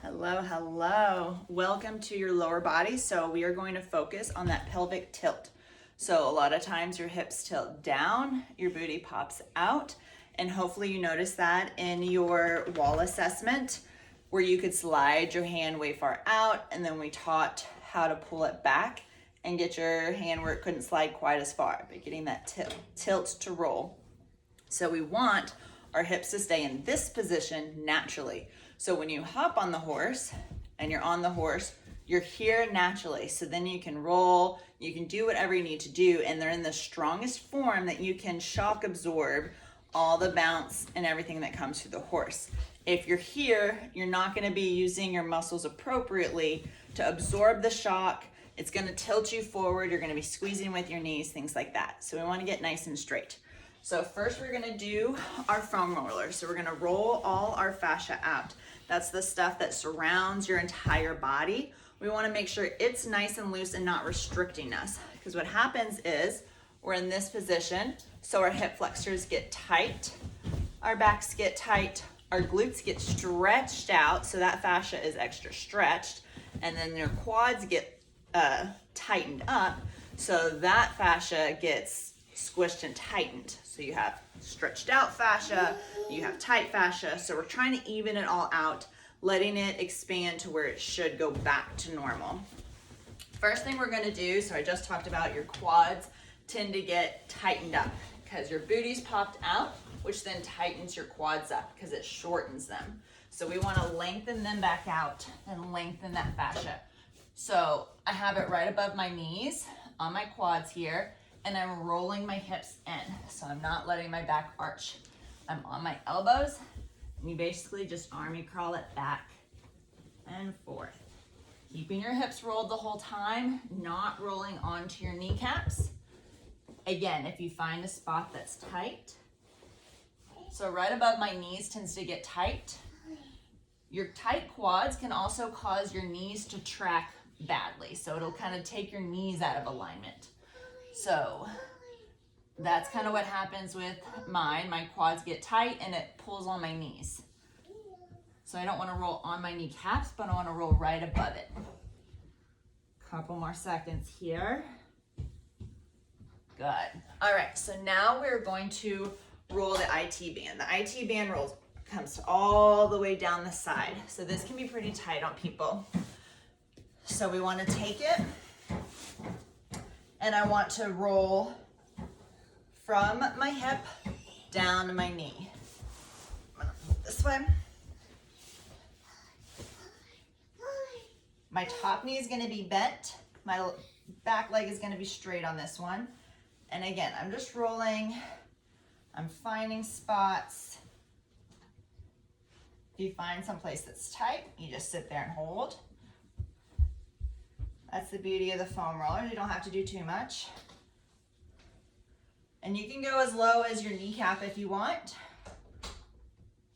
Hello, hello. Welcome to your lower body. So we are going to focus on that pelvic tilt. So a lot of times your hips tilt down, your booty pops out, and hopefully you notice that in your wall assessment where you could slide your hand way far out, and then we taught how to pull it back and get your hand where it couldn't slide quite as far, but getting that tilt to roll. So we want our hips to stay in this position naturally. So when you hop on the horse and you're on the horse, you're here naturally. So then you can roll, you can do whatever you need to do, and they're in the strongest form that you can shock absorb all the bounce and everything that comes through the horse. If you're here, you're not going to be using your muscles appropriately to absorb the shock. It's going to tilt you forward. You're going to be squeezing with your knees, things like that. So we want to get nice and straight. So first we're gonna do our foam roller. So we're gonna roll all our fascia out. That's the stuff that surrounds your entire body. We wanna make sure it's nice and loose and not restricting us. Because what happens is we're in this position, so our hip flexors get tight, our backs get tight, our glutes get stretched out, so that fascia is extra stretched, and then your quads get tightened up, so that fascia gets squished and tightened. So you have stretched out fascia, you have tight fascia. So we're trying to even it all out, letting it expand to where it should go back to normal. First thing we're gonna do, so I just talked about your quads tend to get tightened up because your booty's popped out, which then tightens your quads up because it shortens them. So we wanna lengthen them back out and lengthen that fascia. So I have it right above my knees on my quads here, and I'm rolling my hips in. So I'm not letting my back arch. I'm on my elbows, and you basically just army crawl it back and forth. Keeping your hips rolled the whole time, not rolling onto your kneecaps. Again, if you find a spot that's tight, so right above my knees tends to get tight. Your tight quads can also cause your knees to track badly. So it'll kind of take your knees out of alignment. So that's kind of what happens with mine. My quads get tight and it pulls on my knees. So I don't want to roll on my kneecaps, but I want to roll right above it. Couple more seconds here. Good. All right, so now we're going to roll the IT band. The IT band comes all the way down the side. So this can be pretty tight on people. So we want to take it, and I want to roll from my hip down to my knee. I'm gonna move this way. My top knee is going to be bent. My back leg is going to be straight on this one. And again, I'm just rolling. I'm finding spots. If you find someplace that's tight, you just sit there and hold. That's the beauty of the foam roller. You don't have to do too much. And you can go as low as your kneecap if you want.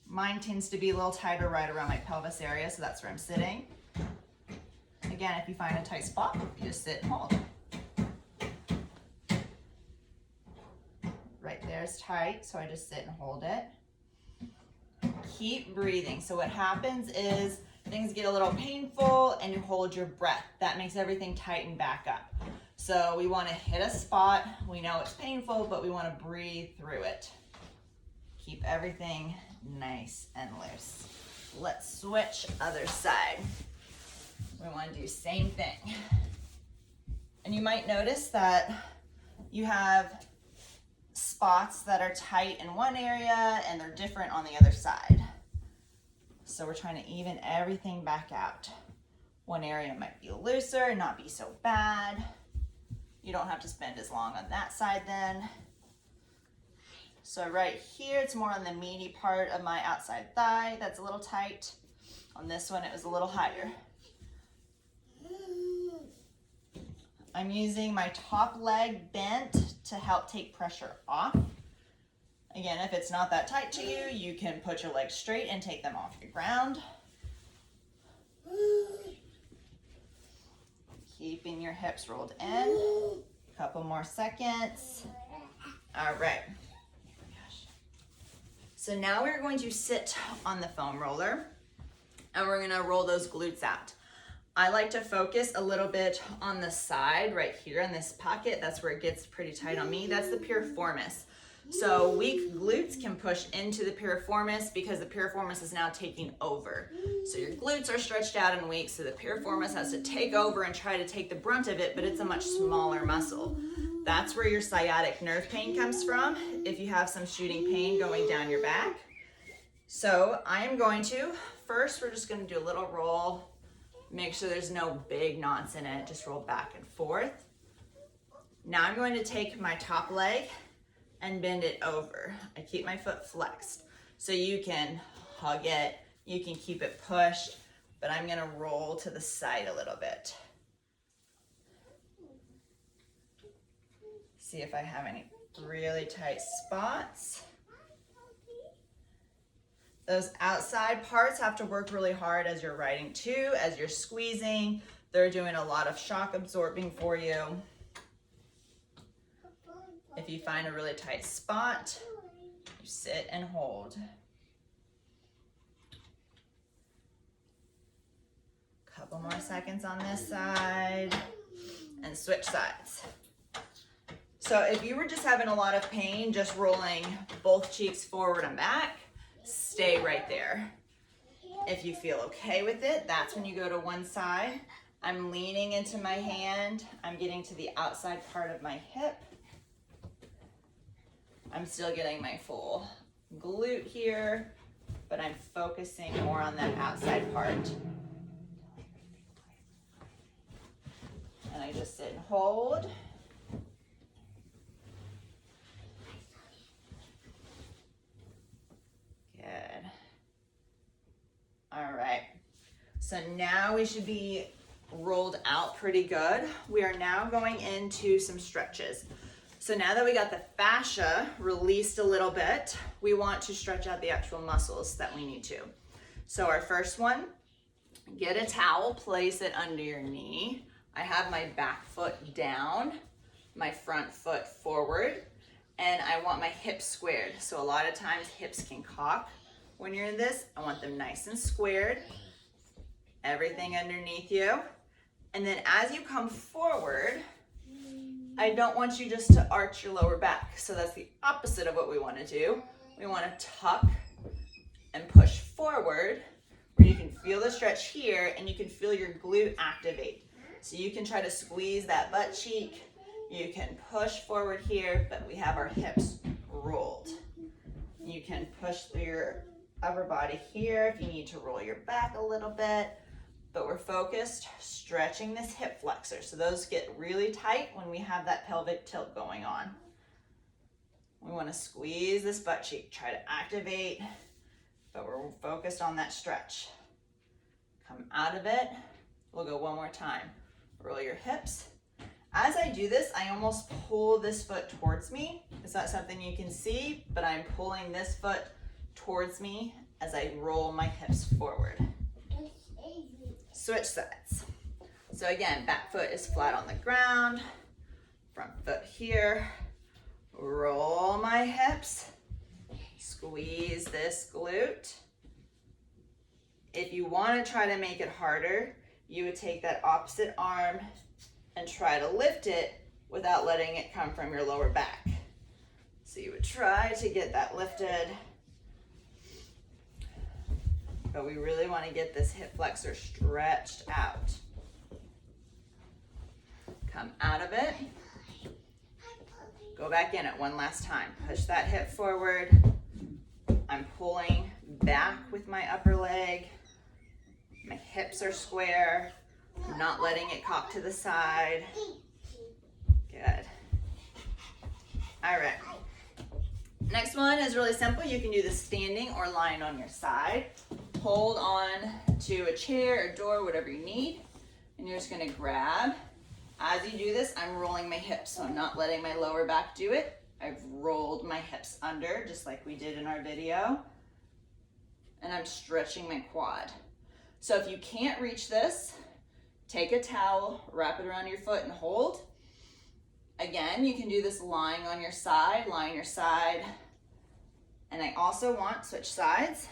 Mine tends to be a little tighter right around my pelvis area, so that's where I'm sitting. Again, if you find a tight spot, you just sit and hold. Right there is tight, so I just sit and hold it. Keep breathing. So what happens is things get a little painful and you hold your breath. That makes everything tighten back up. So we want to hit a spot. We know it's painful, but we want to breathe through it. Keep everything nice and loose. Let's switch other side. We want to do same thing. And you might notice that you have spots that are tight in one area and they're different on the other side. So we're trying to even everything back out. One area might be looser and not be so bad. You don't have to spend as long on that side then. So right here, it's more on the meaty part of my outside thigh. That's a little tight. On this one, it was a little higher. I'm using my top leg bent to help take pressure off. Again, if it's not that tight to you, you can put your legs straight and take them off the ground. Keeping your hips rolled in. Couple more seconds. All right. So now we're going to sit on the foam roller. and we're gonna roll those glutes out. I like to focus a little bit on the side right here in this pocket. That's where it gets pretty tight on me. That's the piriformis. So weak glutes can push into the piriformis because the piriformis is now taking over. So your glutes are stretched out and weak, so the piriformis has to take over and try to take the brunt of it, but it's a much smaller muscle. That's where your sciatic nerve pain comes from if you have some shooting pain going down your back. So I am going to, first we're just gonna do a little roll. Make sure there's no big knots in it, just roll back and forth. Now I'm going to take my top leg and bend it over. I keep my foot flexed. So you can hug it, you can keep it pushed, but I'm gonna roll to the side a little bit. See if I have any really tight spots. Those outside parts have to work really hard as you're riding too, as you're squeezing. They're doing a lot of shock absorbing for you. If you find a really tight spot, you sit and hold. Couple more seconds on this side and switch sides. So if you were just having a lot of pain, just rolling both cheeks forward and back, stay right there. If you feel okay with it, that's when you go to one side. I'm leaning into my hand. I'm getting to the outside part of my hip. I'm still getting my full glute here, but I'm focusing more on that outside part. And I just sit and hold. Good. All right. So now we should be rolled out pretty good. We are now going into some stretches. So now that we got the fascia released a little bit, we want to stretch out the actual muscles that we need to. So our first one, get a towel, place it under your knee. I have my back foot down, my front foot forward, and I want my hips squared. So a lot of times hips can cock when you're in this. I want them nice and squared. Everything underneath you. And then as you come forward, I don't want you just to arch your lower back. So that's the opposite of what we want to do. We want to tuck and push forward where you can feel the stretch here and you can feel your glute activate. So you can try to squeeze that butt cheek. You can push forward here, but we have our hips rolled. You can push through your upper body here if you need to roll your back a little bit. But we're focused, stretching this hip flexor. So those get really tight when we have that pelvic tilt going on. We want to squeeze this butt cheek, try to activate, but we're focused on that stretch. Come out of it. We'll go one more time. Roll your hips. As I do this, I almost pull this foot towards me. It's not something you can see, but I'm pulling this foot towards me as I roll my hips forward. Switch sides. So again, back foot is flat on the ground, front foot here, roll my hips, squeeze this glute. If you want to try to make it harder, you would take that opposite arm and try to lift it without letting it come from your lower back. So you would try to get that lifted. But we really want to get this hip flexor stretched out. Come out of it. Go back in it one last time. Push that hip forward. I'm pulling back with my upper leg. My hips are square. I'm not letting it cock to the side. Good. All right. Next one is really simple. You can do this standing or lying on your side. Hold on to a chair or door, whatever you need, and you're just gonna grab. As you do this, I'm rolling my hips, so I'm not letting my lower back do it. I've rolled my hips under, just like we did in our video, and I'm stretching my quad. So if you can't reach this, take a towel, wrap it around your foot and hold. Again, you can do this lying on your side, and I also want, switch sides,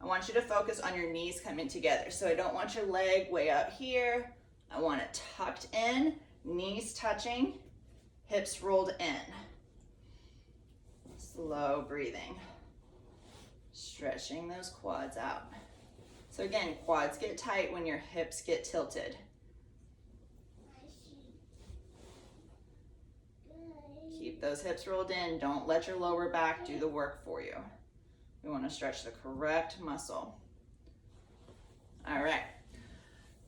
I want you to focus on your knees coming together. So I don't want your leg way out here. I want it tucked in, knees touching, hips rolled in. Slow breathing. Stretching those quads out. So again, quads get tight when your hips get tilted. Keep those hips rolled in. Don't let your lower back do the work for you. We want to stretch the correct muscle. All right.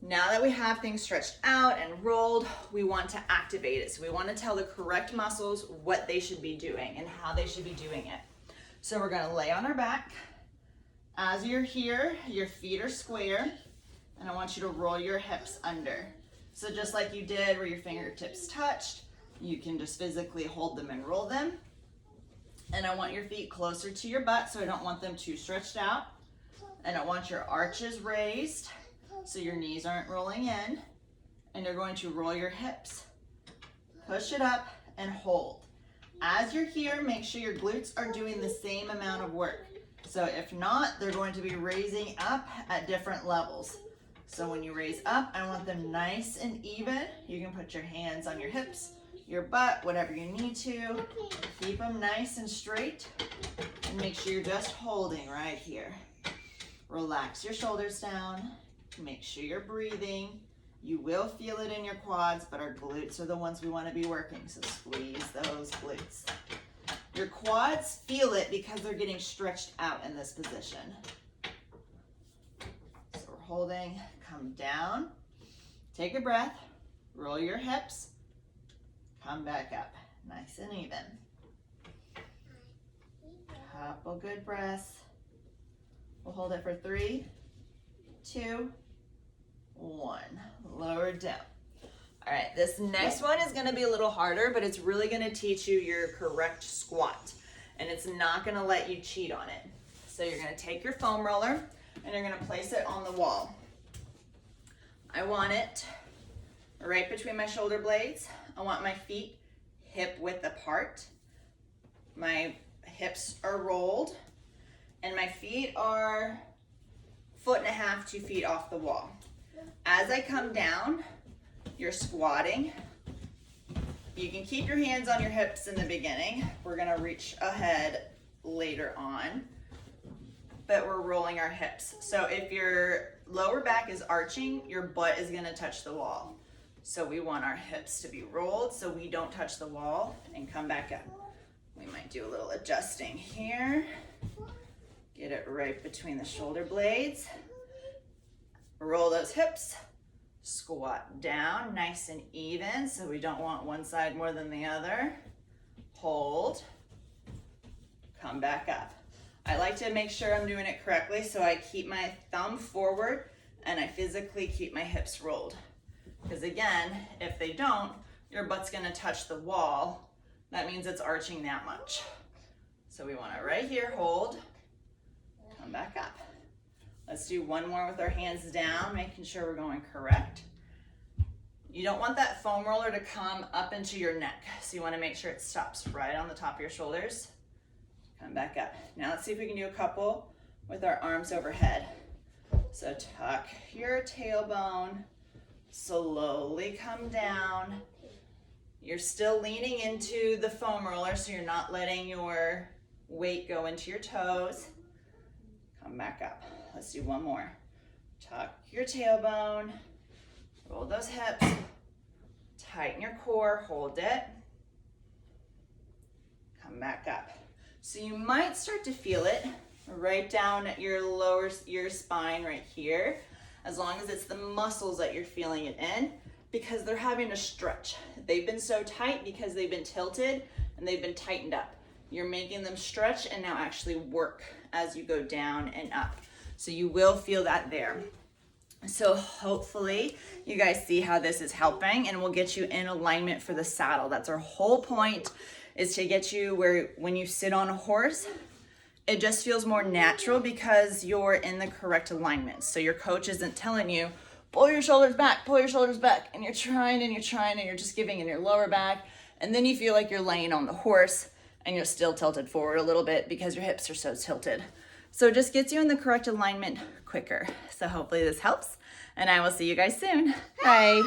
Now that we have things stretched out and rolled, we want to activate it. So we want to tell the correct muscles what they should be doing and how they should be doing it. So we're going to lay on our back. As you're here, your feet are square, and I want you to roll your hips under. So just like you did where your fingertips touched, you can just physically hold them and roll them. And I want your feet closer to your butt, so I don't want them too stretched out. And I want your arches raised, so your knees aren't rolling in. And you're going to roll your hips. Push it up and hold. As you're here, make sure your glutes are doing the same amount of work. So if not, they're going to be raising up at different levels. So when you raise up, I want them nice and even. You can put your hands on your hips, your butt, whatever you need to. Keep them nice and straight. And make sure you're just holding right here. Relax your shoulders down. Make sure you're breathing. You will feel it in your quads, but our glutes are the ones we want to be working. So squeeze those glutes. Your quads feel it because they're getting stretched out in this position. So we're holding, come down, take a breath, roll your hips, come back up, nice and even. Couple good breaths. We'll hold it for 3, 2, 1. Lower down. All right, this next one is gonna be a little harder, but it's really gonna teach you your correct squat, and it's not gonna let you cheat on it. So you're gonna take your foam roller and you're gonna place it on the wall. I want it right between my shoulder blades. I want my feet hip width apart. My hips are rolled, and my feet are 1.5 to 2 feet off the wall. As I come down, you're squatting. You can keep your hands on your hips in the beginning. We're gonna reach ahead later on, but we're rolling our hips. So if your lower back is arching, your butt is gonna touch the wall. So we want our hips to be rolled so we don't touch the wall and come back up. We might do a little adjusting here. Get it right between the shoulder blades. Roll those hips. Squat down, nice and even, so we don't want one side more than the other. Hold, come back up. I like to make sure I'm doing it correctly, so I keep my thumb forward and I physically keep my hips rolled. Because again, if they don't, your butt's gonna touch the wall. That means it's arching that much. So we want it right here, hold, come back up. Let's do one more with our hands down, making sure we're going correct. You don't want that foam roller to come up into your neck. So you want to make sure it stops right on the top of your shoulders. Come back up. Now let's see if we can do a couple with our arms overhead. So tuck your tailbone, slowly come down. You're still leaning into the foam roller, so you're not letting your weight go into your toes. Come back up. Let's do one more. Tuck your tailbone, roll those hips, tighten your core, hold it, come back up. So you might start to feel it right down at your spine right here, as long as it's the muscles that you're feeling it in, because they're having to stretch. They've been so tight because they've been tilted and they've been tightened up. You're making them stretch and now actually work as you go down and up. So you will feel that there. So hopefully you guys see how this is helping, and we'll get you in alignment for the saddle. That's our whole point, is to get you where when you sit on a horse, it just feels more natural because you're in the correct alignment. So your coach isn't telling you, pull your shoulders back, and you're trying and you're just giving in your lower back, and then you feel like you're laying on the horse and you're still tilted forward a little bit because your hips are so tilted. So it just gets you in the correct alignment quicker. So hopefully this helps, and I will see you guys soon. Bye.